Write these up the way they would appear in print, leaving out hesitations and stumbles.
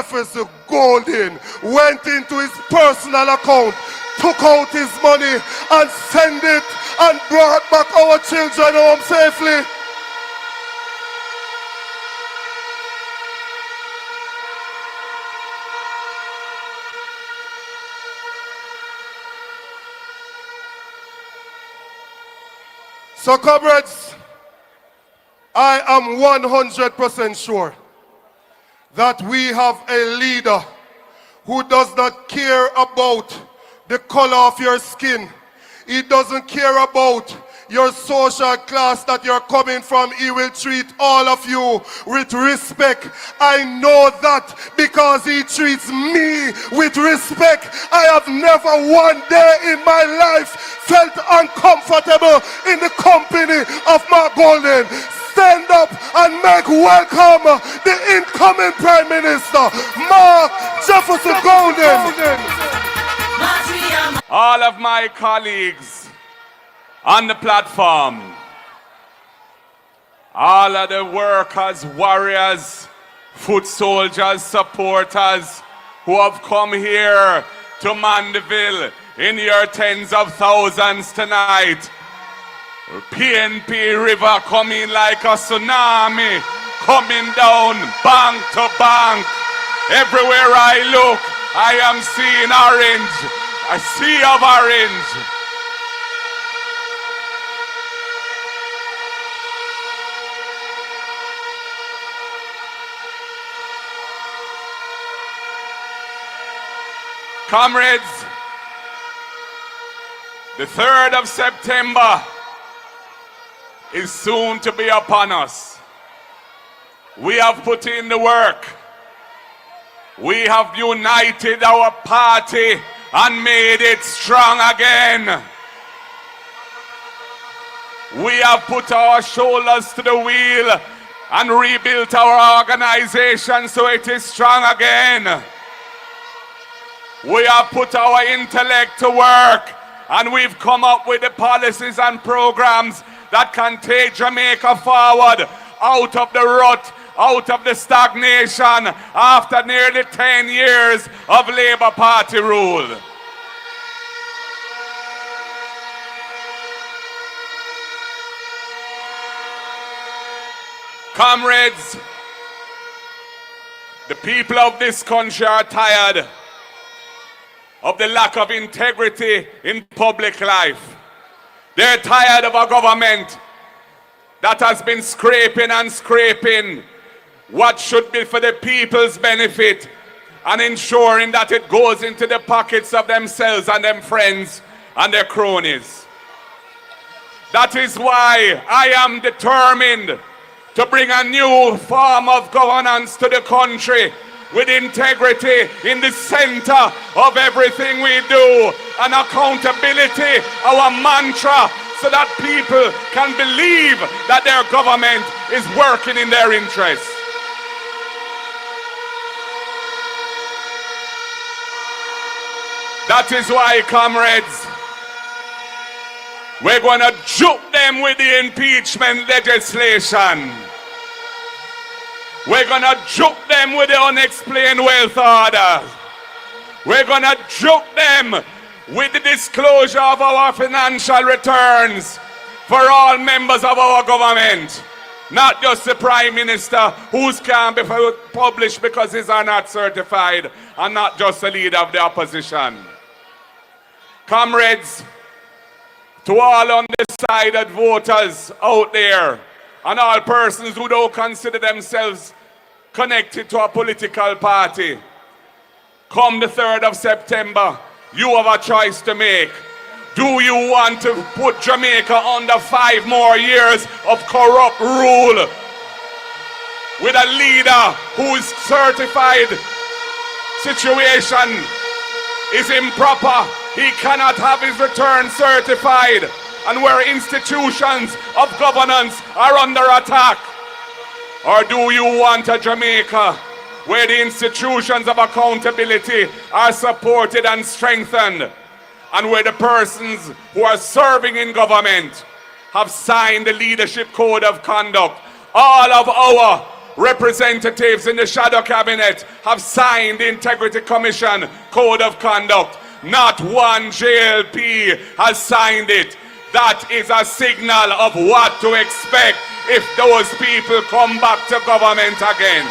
Jefferson Golden went into his personal account, took out his money and sent it and brought back our children home safely. So comrades, I am 100% sure that we have a leader who does not care about the color of your skin. He doesn't care about your social class that you're coming from. He will treat all of you with respect. I know that because he treats me with respect. I have never one day in my life felt uncomfortable in the company of Mark Golden. Stand up and make welcome the incoming Prime Minister, Mark Jefferson Golden. All of my colleagues on the platform, all of the workers, warriors, foot soldiers, supporters who have come here to Mandeville in your tens of thousands tonight. PNP River coming like a tsunami, coming down bank to bank. Everywhere I look, I am seeing orange, a sea of orange. Comrades, the 3rd of September is soon to be upon us. We have put in the work. We have united our party and made it strong again. We have put our shoulders to the wheel and rebuilt our organization so it is strong again. We have put our intellect to work and we've come up with the policies and programs that can take Jamaica forward out of the rut, out of the stagnation after nearly 10 years of Labour Party rule. Comrades, the people of this country are tired of the lack of integrity in public life. They're tired of a government that has been scraping and scraping what should be for the people's benefit and ensuring that it goes into the pockets of themselves and their friends and their cronies. That is why I am determined to bring a new form of governance to the country with integrity in the center of everything we do, and accountability, our mantra, so that people can believe that their government is working in their interests. That is why, comrades, we're going to juke them with the impeachment legislation. We're going to juke them with the unexplained wealth order. We're going to juke them with the disclosure of our financial returns for all members of our government. Not just the Prime Minister, whose can't be published because he's not certified, and not just the leader of the opposition. Comrades, to all undecided voters out there, and all persons who don't consider themselves connected to a political party, come the 3rd of September, you have a choice to make. Do you want to put Jamaica under 5 more years of corrupt rule with a leader whose certified situation is improper? He cannot have his return certified, and where institutions of governance are under attack? Or do you want a Jamaica where the institutions of accountability are supported and strengthened, and where the persons who are serving in government have signed the leadership code of conduct? All of our representatives in the shadow cabinet have signed the Integrity Commission Code of Conduct. Not one JLP has signed it. That is a signal of what to expect if those people come back to government again.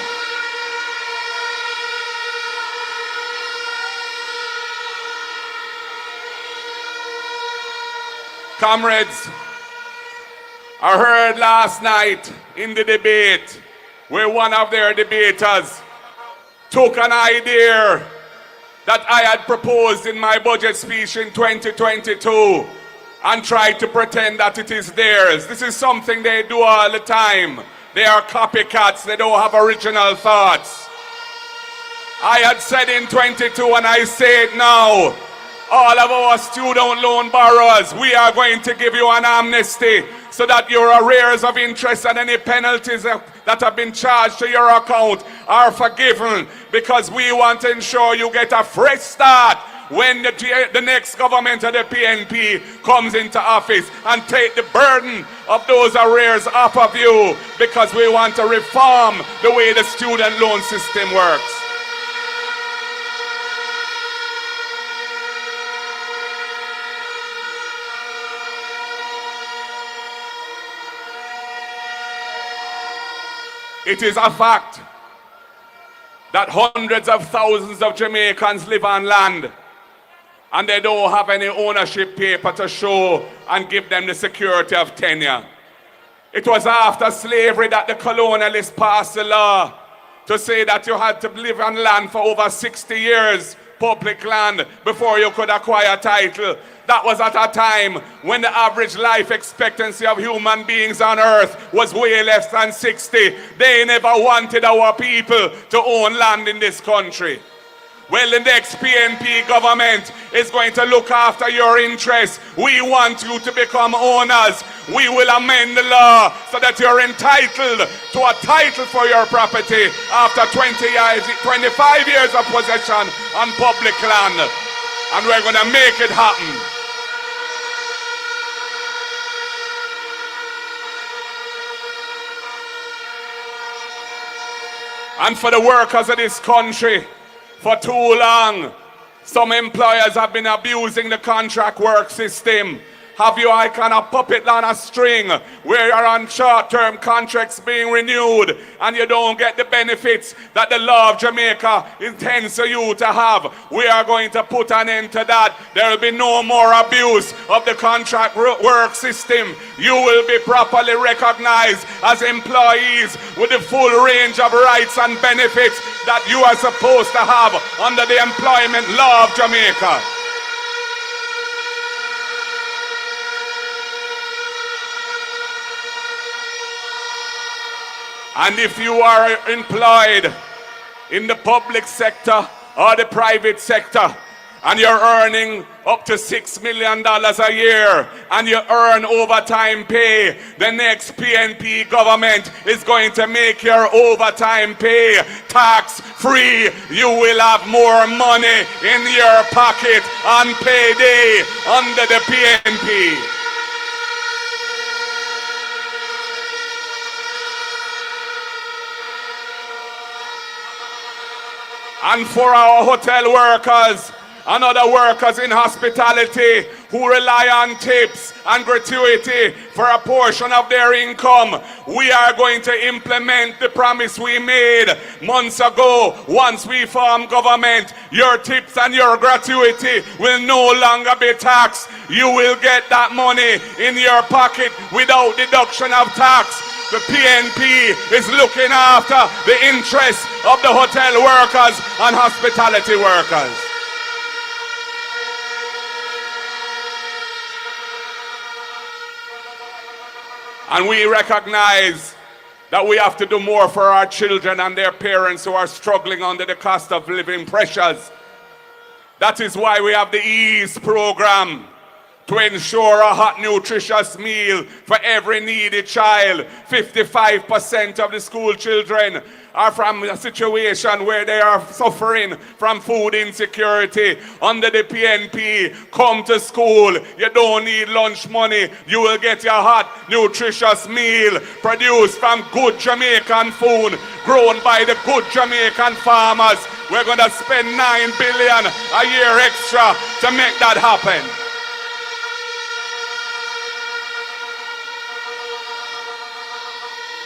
Comrades, I heard last night in the debate where one of their debaters took an idea that I had proposed in my budget speech in 2022 and tried to pretend that it is theirs. This is something they do all the time. They are copycats, they don't have original thoughts. I had said in 22 and I say it now, all of our student loan borrowers, we are going to give you an amnesty so that your arrears of interest and any penalties that have been charged to your account are forgiven, because we want to ensure you get a fresh start when the next government of the PNP comes into office, and take the burden of those arrears off of you, because we want to reform the way the student loan system works. It is a fact that hundreds of thousands of Jamaicans live on land and they don't have any ownership paper to show and give them the security of tenure. It was after slavery that the colonialists passed the law to say that you had to live on land for over 60 years, public land, before you could acquire title. That was at a time when the average life expectancy of human beings on earth was way less than 60. They never wanted our people to own land in this country. Well, the next PNP government is going to look after your interests. We want you to become owners. We will amend the law so that you're entitled to a title for your property after 25 years of possession on public land. And we're going to make it happen. And for the workers of this country, for too long, some employers have been abusing the contract work system. Have you like on a puppet on a string where you're on short-term contracts being renewed and you don't get the benefits that the law of Jamaica intends for you to have? We are going to put an end to that. There will be no more abuse of the contract work system. You will be properly recognized as employees with the full range of rights and benefits that you are supposed to have under the employment law of Jamaica. And if you are employed in the public sector or the private sector and you're earning up to $6 million a year and you earn overtime pay, the next PNP government is going to make your overtime pay tax-free. You will have more money in your pocket on payday under the PNP. And for our hotel workers and other workers in hospitality who rely on tips and gratuity for a portion of their income, we are going to implement the promise we made months ago. Once we form government, your tips and your gratuity will no longer be taxed. You will get that money in your pocket without deduction of tax. The PNP is looking after the interests of the hotel workers and hospitality workers. And we recognize that we have to do more for our children and their parents who are struggling under the cost of living pressures. That is why we have the EASE program to ensure a hot, nutritious meal for every needy child. 55% of the school children are from a situation where they are suffering from food insecurity. Under the PNP, come to school. You don't need lunch money. You will get your hot, nutritious meal produced from good Jamaican food, grown by the good Jamaican farmers. We're going to spend $9 billion a year extra to make that happen.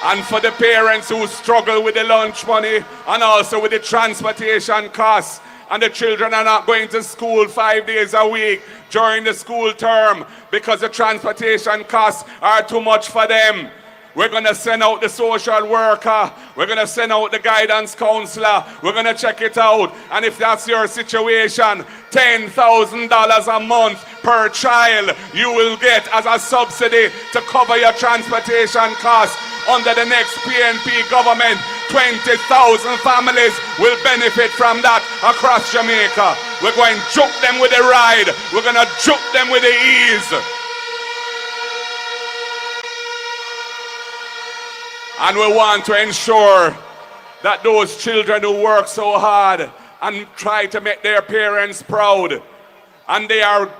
And for the parents who struggle with the lunch money and also with the transportation costs, and the children are not going to school 5 days a week during the school term because the transportation costs are too much for them. We're going to send out the social worker. We're going to send out the guidance counselor. We're going to check it out. And if that's your situation, $10,000 a month per child you will get as a subsidy to cover your transportation costs. Under the next PNP government, 20,000 families will benefit from that across Jamaica. We're going to juke them with the ride. We're going to juke them with the ease. And we want to ensure that those children who work so hard and try to make their parents proud, and they are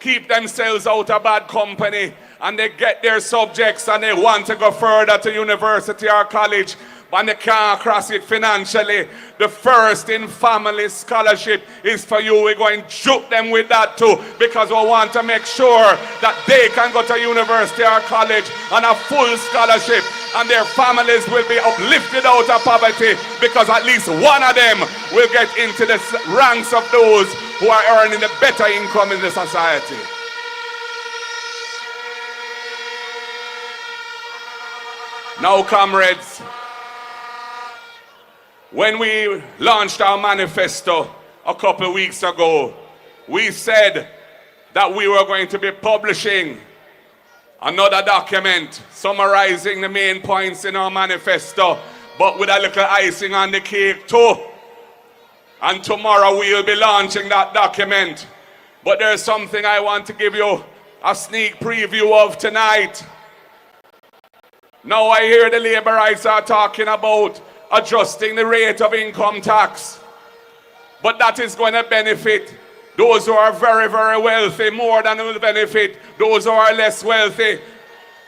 keep themselves out of bad company, and they get their subjects and they want to go further to university or college, and they can't cross it financially. The First in Family Scholarship is for you. We're going to juke them with that too, because we want to make sure that they can go to university or college on a full scholarship, and their families will be uplifted out of poverty, because at least one of them will get into the ranks of those who are earning a better income in the society. Now, comrades, when we launched our manifesto a couple of weeks ago, we said that we were going to be publishing another document summarizing the main points in our manifesto, but with a little icing on the cake too. And tomorrow we will be launching that document. But there's something I want to give you a sneak preview of tonight. Now I hear the Labourites are talking about adjusting the rate of income tax. But that is going to benefit those who are very, very wealthy more than it will benefit those who are less wealthy.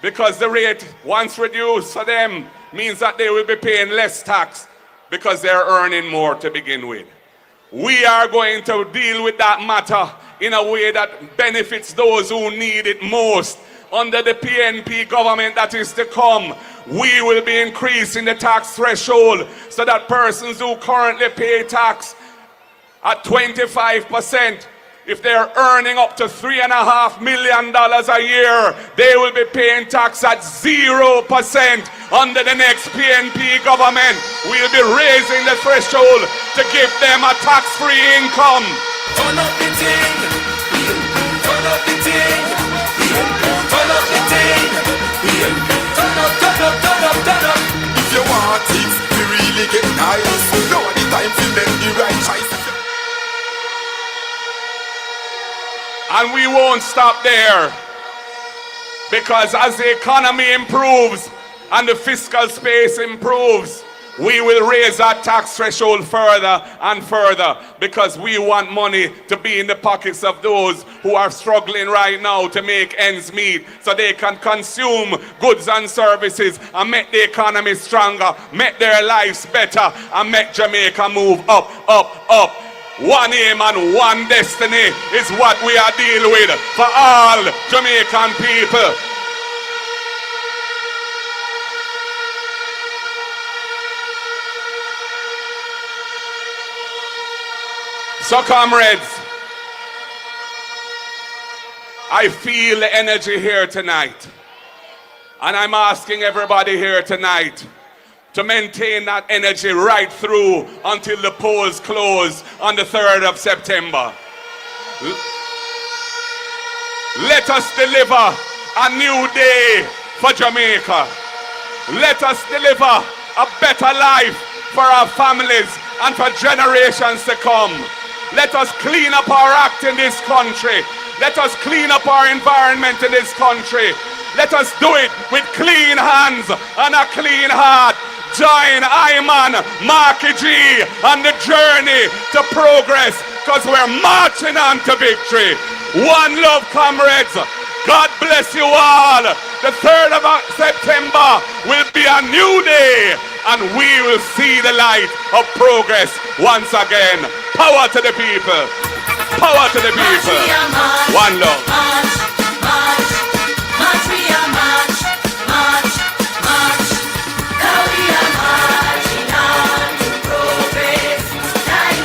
Because the rate, once reduced for them, means that they will be paying less tax because they're earning more to begin with. We are going to deal with that matter in a way that benefits those who need it most. Under the PNP government that is to come, we will be increasing the tax threshold so that persons who currently pay tax at 25%, if they're earning up to $3.5 million a year, they will be paying tax at 0%. Under the next PNP government, we'll be raising the threshold to give them a tax-free income. Turn up the thing, turn up the thing, turn up the thing, turn up, turn up, turn up, turn up. If you want things to really get nice, now the time to make the right choice. And we won't stop there, because as the economy improves and the fiscal space improves, we will raise our tax threshold further and further, because we want money to be in the pockets of those who are struggling right now to make ends meet, so they can consume goods and services and make the economy stronger, make their lives better, and make Jamaica move up, up, up. One aim and one destiny is what we are dealing with for all Jamaican people. So, comrades, I feel the energy here tonight. And I'm asking everybody here tonight to maintain that energy right through until the polls close on the 3rd of September. Let us deliver a new day for Jamaica. Let us deliver a better life for our families and for generations to come. Let us clean up our act in this country. Let us clean up our environment in this country. Let us do it with clean hands and a clean heart. Join Iman, Marky G on the journey to progress, because we're marching on to victory. One love, comrades. God bless you all. The 3rd of September will be a new day, and we will see the light of progress once again. Power to the people. Power to the people. One love.